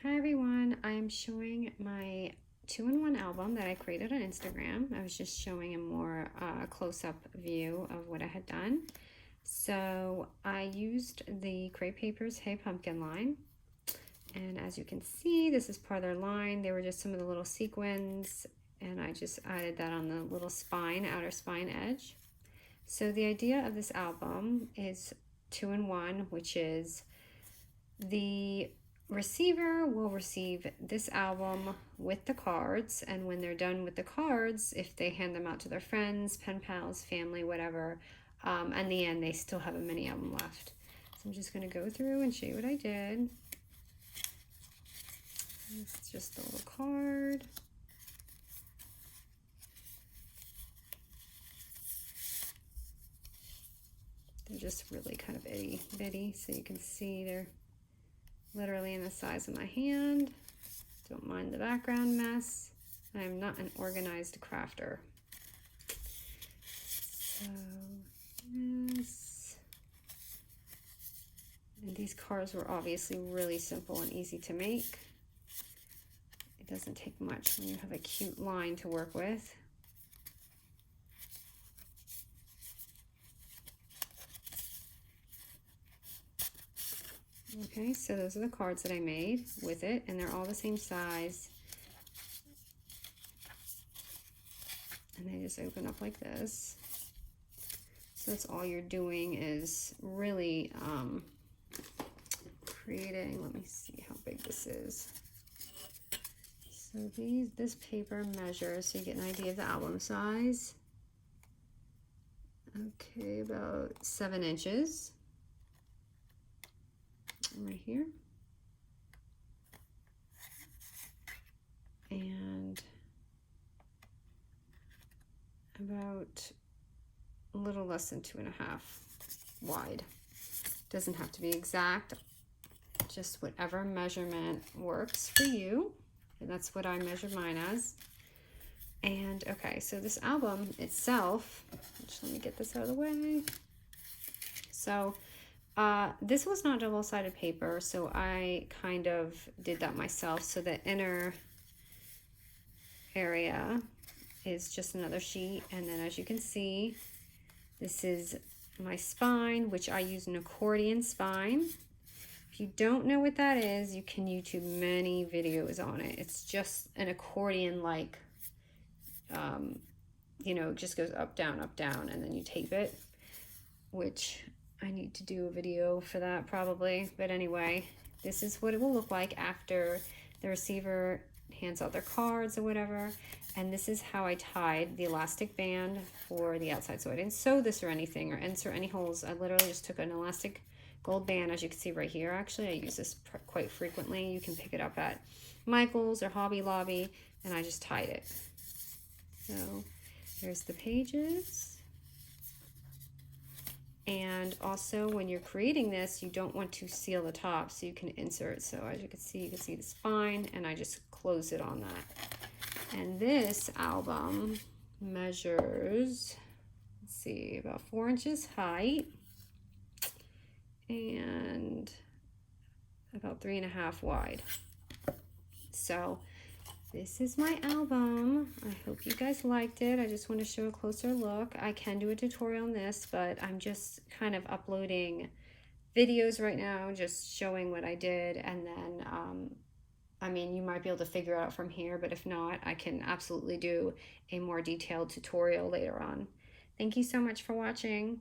Hi everyone, I'm showing my 2-in-1 album that I created on Instagram. I was just showing a more close-up view of what I had done. So I used the Crepe Papers Hey Pumpkin line. And as you can see, this is part of their line. They were just some of the little sequins, and I just added that on the little spine, outer spine edge. So the idea of this album is 2-in-1, which is the receiver will receive this album with the cards, and when they're done with the cards, if they hand them out to their friends, pen pals, family, whatever, in the end they still have a mini album left. So I'm just going to go through and show you what I did. It's just a little card. They're just really kind of itty bitty, so you can see they're literally in the size of my hand. Don't mind the background mess. I'm not an organized crafter. So this, and these cards were obviously really simple and easy to make. It doesn't take much when you have a cute line to work with. Okay, so those are the cards that I made with it, and they're all the same size. And they just open up like this. So that's all you're doing is really creating, let me see how big this is. So this paper measures, so you get an idea of the album size. Okay, about 7 inches. Right here. And about a little less than 2.5 wide. Doesn't have to be exact, just whatever measurement works for you. And that's what I measured mine as. And okay, so this album itself, let me get this out of the way. So this was not double-sided paper, so I kind of did that myself. So the inner area is just another sheet, and then as you can see, this is my spine, which I use an accordion spine. If you don't know what that is, you can YouTube many videos on it. It's just an accordion, like, you know, it just goes up, down, and then you tape it, which I need to do a video for that probably. But anyway, this is what it will look like after the receiver hands out their cards or whatever. And this is how I tied the elastic band for the outside. So I didn't sew this or anything or insert any holes. I literally just took an elastic gold band, as you can see right here. Actually, I use this quite frequently. You can pick it up at Michael's or Hobby Lobby, and I just tied it. So here's the pages. And also when you're creating this, you don't want to seal the top, so you can insert. So as you can see the spine, and I just close it on that. And this album measures, let's see, about 4 inches height and about 3.5 wide. So this is my album. I hope you guys liked it. I just want to show a closer look. I can do a tutorial on this, but I'm just kind of uploading videos right now, just showing what I did. And then, I mean, you might be able to figure it out from here, but if not, I can absolutely do a more detailed tutorial later on. Thank you so much for watching.